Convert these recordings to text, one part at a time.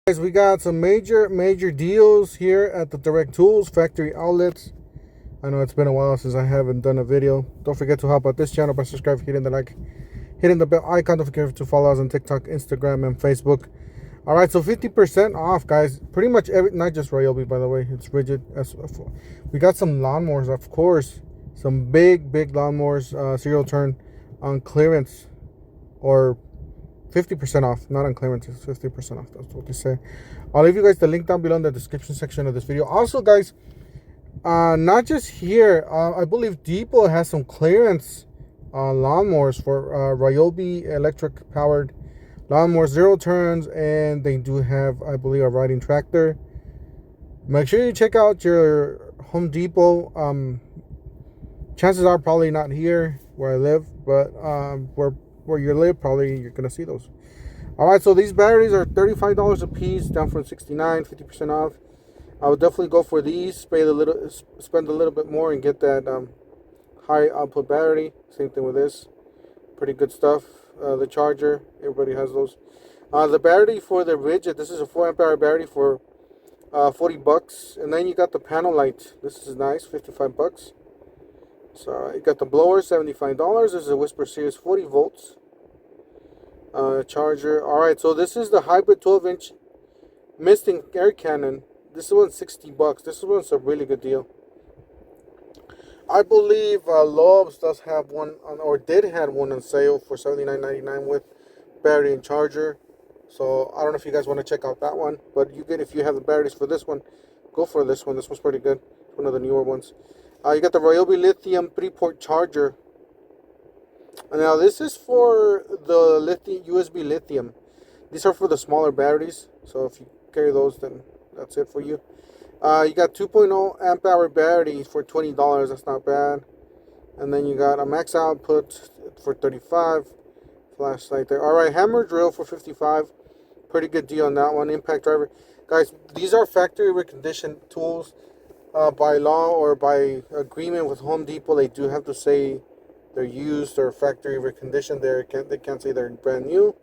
Guys, we got some major deals here at the Direct Tools factory outlets. I know it's been a while since I haven't done a video. Don't forget to help out this channel by subscribing, hitting the like, hitting the bell icon. Don't forget to follow us on TikTok, Instagram, and Facebook. All right, so 50% off, guys. Pretty much every, not just Ryobi, by the way. It's rigid. We got some lawnmowers, of course. Some big lawnmowers, serial turn on clearance, or 50% off, not on clearance. It's 50% off. That's what they say. I'll leave you guys the link down below in the description section of this video. Also, guys, not just here. I believe Depot has some clearance lawnmowers for Ryobi electric powered lawnmowers, zero turns, and they do have, I believe, a riding tractor. Make sure you check out your Home Depot. Chances are probably not here where I live, but where you live, probably you're gonna see those. All right, so these batteries are $35 a piece, down from $69, 50% off. I would definitely go for these. Spend a little bit more and get that high output battery. Same thing with this. Pretty good stuff. The charger, everybody has those. The battery for the rigid, this is a 4 amp hour battery for $40, and then you got the panel light. This is nice, $55. So you got the blower, $75. This is a Whisper Series, 40 volts. Charger. All right, so this is the hybrid 12-inch misting air cannon. This one's $60. This one's a really good deal. I believe Lowe's does have one on, or did have one on sale for $79.99 with battery and charger. So I don't know if you guys want to check out that one, but you get, if you have the batteries for this one, go for this one. This one's pretty good. It's one of the newer ones. You got the Ryobi lithium 3-port charger. And now this is for the USB lithium. These are for the smaller batteries. So if you carry those, then that's it for you. You got 2.0 amp hour battery for $20. That's not bad. And then you got a max output for $35. Flashlight there. All right, hammer drill for $55. Pretty good deal on that one. Impact driver, guys. These are factory reconditioned tools. By law or by agreement with Home Depot, they do have to say they're used or factory reconditioned. They can't say they're brand new,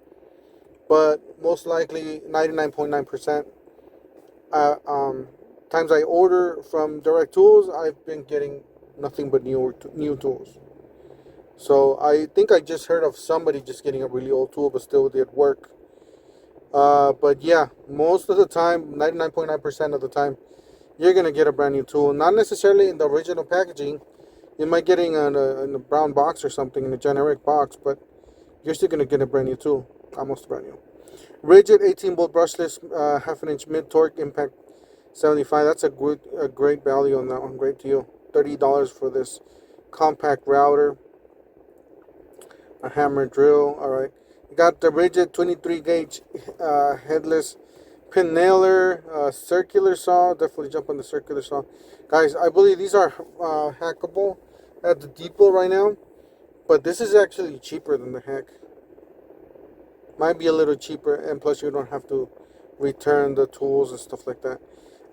but most likely 99.9%. Times I order from Direct Tools, I've been getting nothing but new tools. So I think I just heard of somebody just getting a really old tool, but still did work. But yeah, most of the time, 99.9% of the time, you're going to get a brand new tool. Not necessarily in the original packaging. You might get it in a brown box or something, in a generic box, but you're still going to get a brand new tool. Almost brand new. Rigid 18-volt brushless, half an inch mid-torque, impact 75. That's a great value on that one. Great deal. $30 for this compact router. A hammer drill. All right. You got the rigid 23-gauge headless pin nailer, circular saw. Definitely jump on the circular saw, guys. I believe these are hackable at the Depot right now, but this is actually cheaper than the hack. Might be a little cheaper, and plus you don't have to return the tools and stuff like that.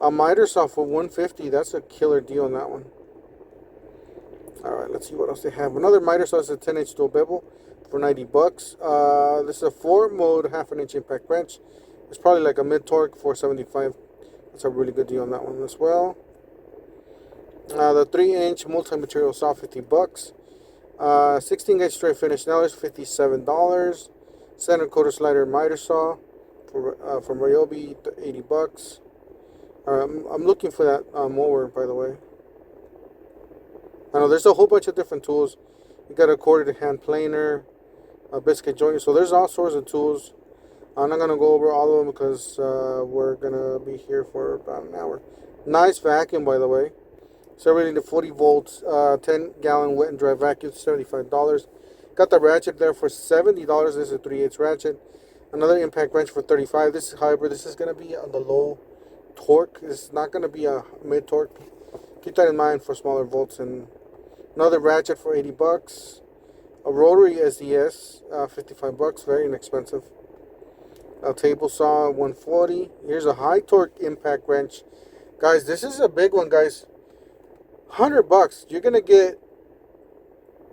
A miter saw for $150. That's a killer deal on that one. All right, let's see what else they have. Another miter saw is a 10-inch dual bevel for $90. This is a 4-mode half-an-inch impact wrench. It's probably like a mid-torque, $475. That's a really good deal on that one as well. The 3-inch multi-material saw, $50. 16-gauge straight finish nailers, $57. Center quarter slider miter saw from Ryobi, $80. I'm looking for that mower, by the way. I know there's a whole bunch of different tools. You got a quarter to hand planer, a biscuit joiner. So there's all sorts of tools. I'm not going to go over all of them because we're going to be here for about an hour. Nice vacuum, by the way. Separating the 40 volts, 10-gallon wet and dry vacuum, $75. Got the ratchet there for $70. This is a 3/8 ratchet. Another impact wrench for $35. This is hybrid. This is going to be on the low torque. This is not going to be a mid-torque. Keep that in mind for smaller volts. And another ratchet for $80. A rotary SDS, $55. Very inexpensive. A table saw, $140. Here's a high torque impact wrench, guys. This is a big one, guys. $100. You're gonna get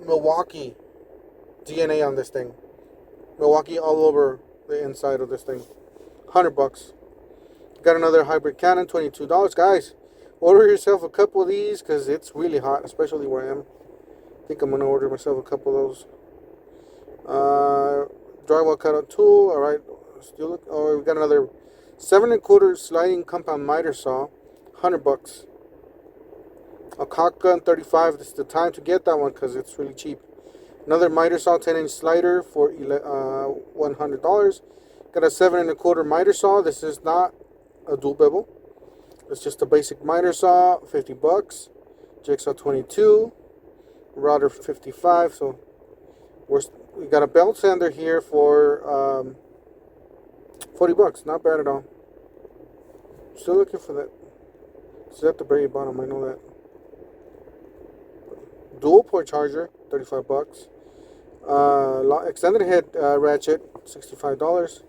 Milwaukee DNA on this thing. Milwaukee all over the inside of this thing. $100. Got another hybrid cannon, $22. Guys, order yourself a couple of these because it's really hot, especially where I am. I think I'm going to order myself a couple of those. Drywall cutout tool. All right. Still look. Oh, we got another 7 1/4 sliding compound miter saw, $100. A cock gun, 35. This is the time to get that one because it's really cheap. Another miter saw, 10-inch slider for $100. Got a 7 1/4 miter saw. This is not a dual bevel. It's just a basic miter saw, $50. Jigsaw, 22. Router, 55. So we got a belt sander here for $40. Not bad at all. Still looking for that. It's at the very bottom. I know that. Dual port charger, $35. Extended head ratchet, $65.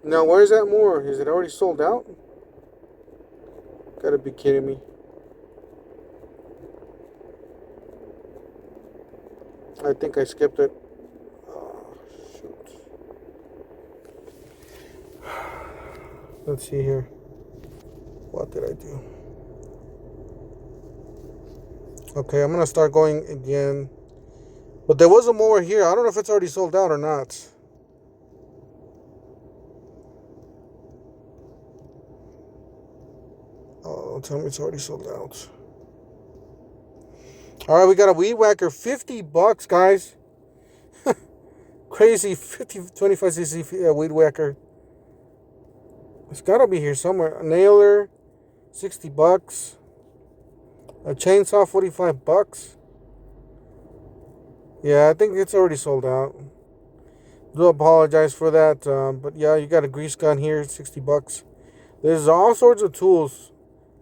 Now, where's that more? Is it already sold out? Gotta be kidding me. I think I skipped it. Oh, shoot. Let's see here. What did I do? Okay, I'm gonna start going again. But there was a mower here. I don't know if it's already sold out or not. Oh, don't tell me it's already sold out. All right, we got a weed whacker, $50, guys. Crazy 25cc weed whacker. It's gotta be here somewhere. A nailer, $60. A chainsaw, $45. Yeah, I think it's already sold out. Do apologize for that, but yeah, you got a grease gun here, $60. There's all sorts of tools.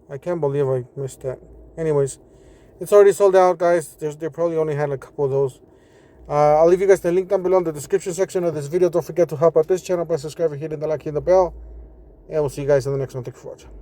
I can't believe I missed that. Anyways, it's already sold out, guys. They probably only had a couple of those. I'll leave you guys the link down below in the description section of this video. Don't forget to help out this channel by subscribing, hitting the like, hitting the bell. And we'll see you guys in the next one. Thanks for watching.